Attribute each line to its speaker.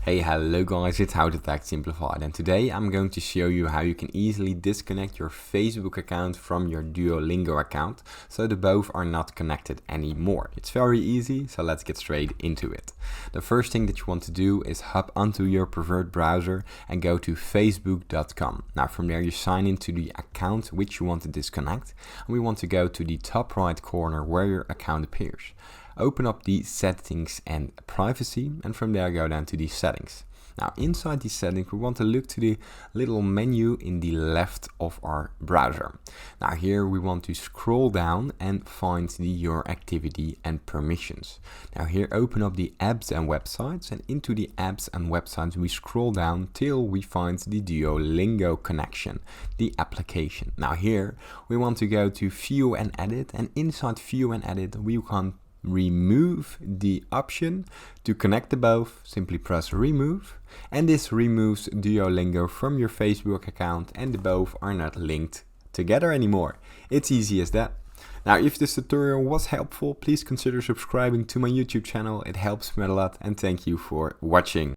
Speaker 1: Hey, hello guys, it's How to Tech Simplified, and today I'm going to show you how you can easily disconnect your Facebook account from your Duolingo account so the both are not connected anymore. It's very easy, so let's get straight into it. The first thing that you want to do is hop onto your preferred browser and go to facebook.com. Now from there you sign into the account which you want to disconnect, and we want to go to the top right corner where your account appears. Open up the settings and privacy, and from there go down to the settings. Now inside the settings we want to look to the little menu in the left of our browser. Now here we want to scroll down and find your activity and permissions. Now here open up the apps and websites, and into the apps and websites we scroll down till we find the Duolingo connection, the application. Now here we want to go to view and edit, and inside view and edit we can remove the option to connect the both. Simply press remove, and this removes Duolingo from your Facebook account, and the both are not linked together anymore. It's easy as that. Now if this tutorial was helpful, please consider subscribing to my YouTube channel. It helps me a lot, and thank you for watching.